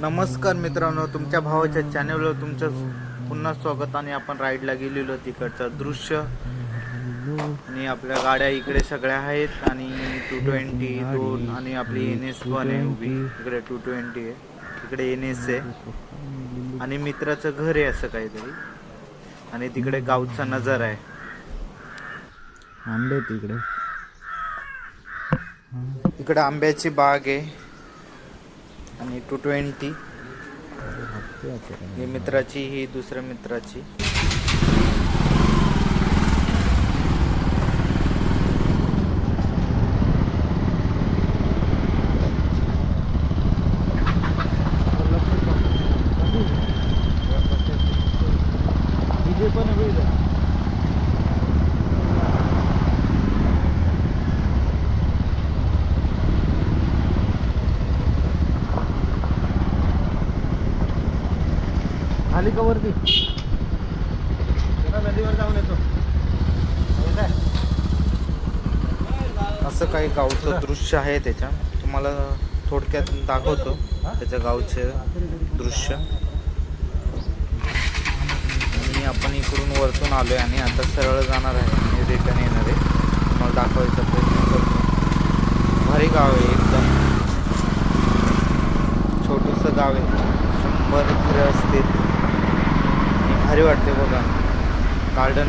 नमस्कार मित्रांनो, तुमच्या भावाच्या चॅनलवर तुमचं पुन्हा स्वागत. आणि आपण राईडला गेलेलो तिकडचं दृश्य आणि आपल्या गाड्या इकडे सगळ्या आहेत आणि 220 आणि आपली NS पण आहे उभी. इकडे 220 आहे, इकडे NS आहे आणि मित्राचं घर आहे असं काहीतरी. आणि तिकडे गावचा नजारा आहे, आंबे तिकडे, इकडे आंब्याची बाग आहे आणि 220 ही मित्राची, ही दुसऱ्या मित्राची. खाली का वरती नदीवर जाऊन येतो. असं काही गावचं दृश्य आहे, त्याच्या तुम्हाला थोडक्यात दाखवतो त्याच्या गावचे दृश्य. आणि आपण इकडून वरतून आलोय आणि आता सरळ जाणार आहे आणि रिटर्न येणार आहे. तुम्हाला दाखवायचा प्रयत्न करतो. भारी गाव आहे, एकदम छोटंसं गाव आहे, 100 घरे असतील. भारी वाटते बघा गार्डन.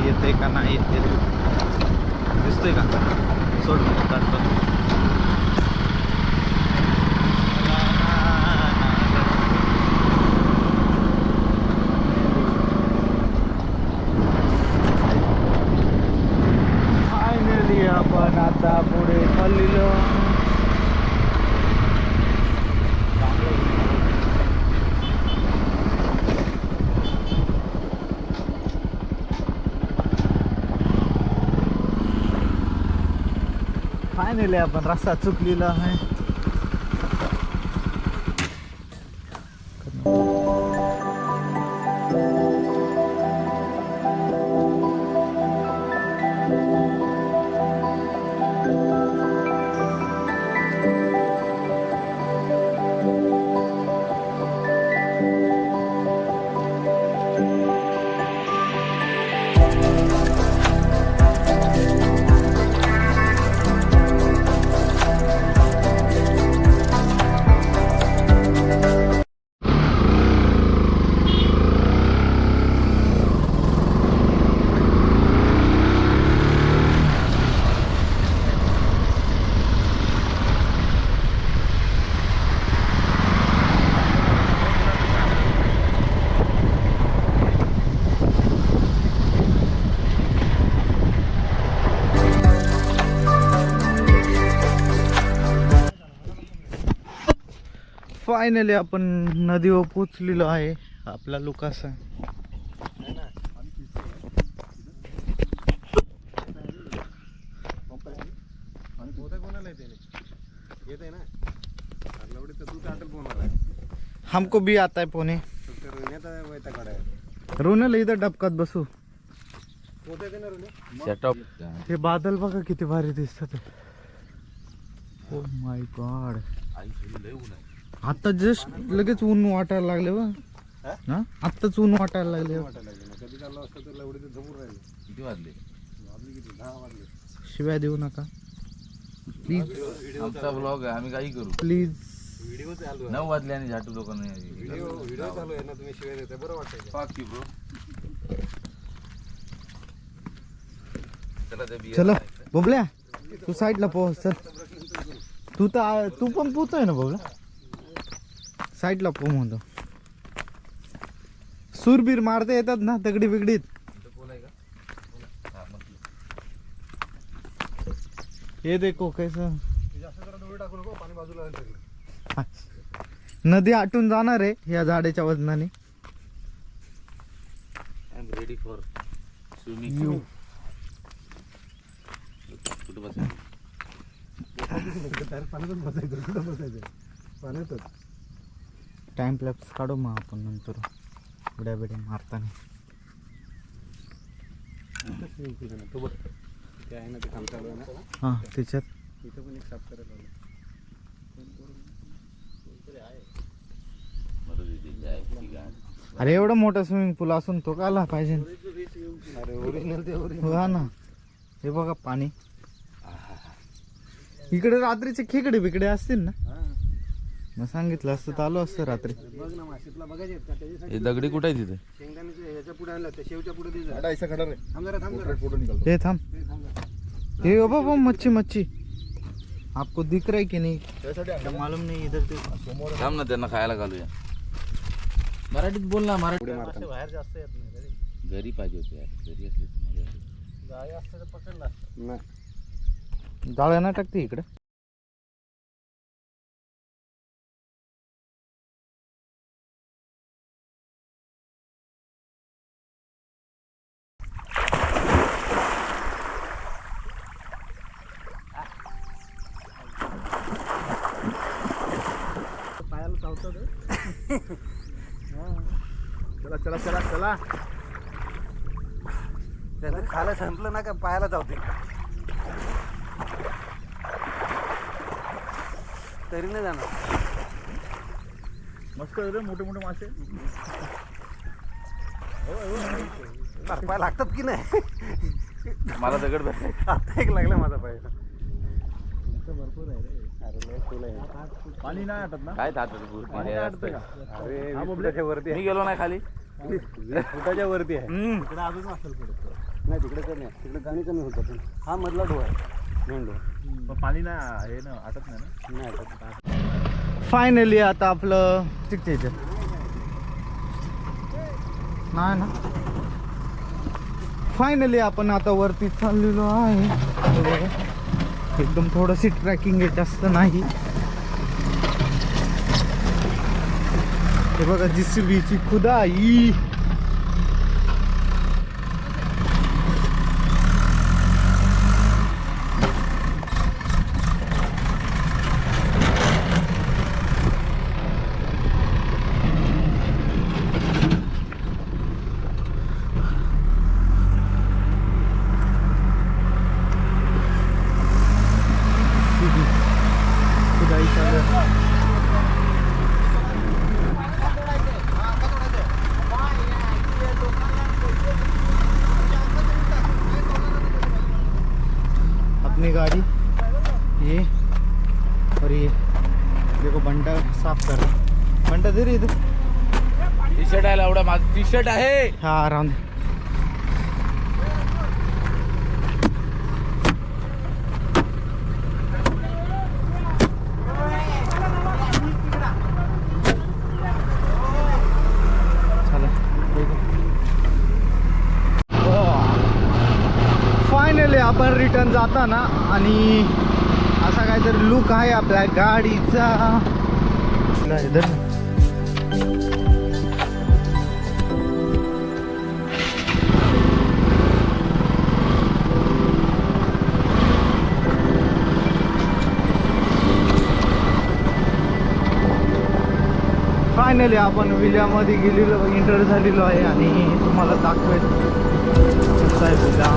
येते का नाही येते दिसतोय का? सोड काढतो. फायनली आपण आता पुढे चाललेलो. फायनली आपण रस्ता चुकलेला आहे. फायनली आपण नदीवर पोचलेलो आहे. आपला लुकास हमको भी आता है पोने. रोनल इथं डबकात बसू. हे बादल बघा किती भारी दिसतात. Oh my God. आता जस्ट लगेच ऊन वाटायला लागले बा. हा आत्ताच ऊन वाटायला लागले. शिवाय देऊ नका प्लीज. आमचा ब्लॉग आहे, आम्ही काही करू प्लीज. 9 वाजले आणि झाटू लोकांना व्हिडिओ चालू आहे ना, तुम्ही शिवाय देताय, बरं वाटतंय. पाक की ब्रो. चला ते बियर चला बबल्या तू साईडला पोहोच. चल तू पण पोहतोय ना बबल्या. साईडला पोह म्हणतो. सूरबीर मारता येतात ना दगडी बिगडीत. ये देखो कैसा पाणी बाजूला नदी आटून जाणार आहे या झाडाच्या वजनाने. I am ready for swimming. You कुठं बसायचं? पाण्यातच बसायचं. कुठं बसायचं? पाण्यातच. टाइम लॅप्स काढू मग आपण नंतर उड्या बिड्या मारताना. तो बघ ते आहे ना, ते काम चालू आहे ना. हां त्याच्यात तिथं पण एक साफ करायला लावलं. अरे एवढं मोठं स्विमिंग पूल असून तो का आला पाहिजे. अरे ओरिजिनल ते ओरिजिनल. हा ना. हे बघा पाणी. इकडे रात्रीचे खेकडे बिकडे असतील ना. मग सांगितलं असतं तर आलो असतं रात्री. बघ ना माशीतला बघायचे का त्याच्यासाठी. हे दगडी कुठे आहे तिथे? शेंगदाण्याच्या ह्याच्या पुढे आणलं, त्या शेवच्या पुढे दे. ऐसा खड़ा रहे. थांब जरा, थांब जरा. फोटो निकाल. हे थांब. हे थांब जरा. ये बाबा मच्छी मच्छी आपको दिख रहा है कि नहीं? मालूम नहीं इधर से. थांब ना, त्यांना खायला घालूया. मराठीत बोल ना. मराठी बाहेर जास्त येत नाही. घरी पाहिजे होते यार. घरी असले तर मजा येते. जाळी असते तर पकडला असतं. नाही. जाळ्या ना टाकते इकडे. पायाला चावतं ते. चला चला चला चला. त्याला खायला संपलं ना का पायाला चावते. तरी नाही जाणार. मस्त आहे रे, मोठे मोठे मासे. पाय लागतात की नाही. मला दगड भेटायचं. आता एक लागला माझा पाय. भरपूर आहे रे. अरे लय खोल आहे. पाणी नाही आटत ना. काय थाट पाणी नाही आटत का? अरे 20 फुटाच्या वरती मी गेलो नाही खाली. आहे. 20 फुटाच्या वरती आहे. तिकडे अजून असेल पुढे. नाही तिकडे कमी आहे. तिकडे पाणी कमी होतं. पण हा मधला डोह आहे, मेन डोह. पण पाणी नाही हे ना आटत नाही ना. नाही आता फायनली आता आपलं तिकडे इथे नाही ना. फायनली आपण आता वरती चाललेलो आहे. हे बघा, एकदम थोडंशी ट्रॅकिंग आहे, जास्त नाही. हे बघा JCBची खुदाई. खुदाई चालू आहे. अपनी गाड़ी ये और ये देखो बंटा साफ कर रहा. बंटा दे रही इधर. टी शर्ट आहे एवढा. माझं टी शर्ट आहे. हाँ आराम दे. फायनली आपण रिटर्न जाताना आणि असा काहीतरी लुक आहे आपल्या गाडीचा. इधर ना. फायनली आपण विल्यामध्ये गेलेलो, एंटर झालेलो आहे आणि तुम्हाला दाखवेल कसा आहे विला.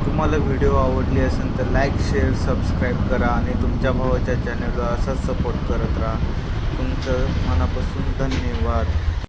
तुम्हाला व्हिडिओ आवडली असेल तर लाईक शेअर सबस्क्राईब करा आणि तुमच्या भावाच्या चॅनलला असाच सपोर्ट करत राहा. तुमचं मनापासून धन्यवाद.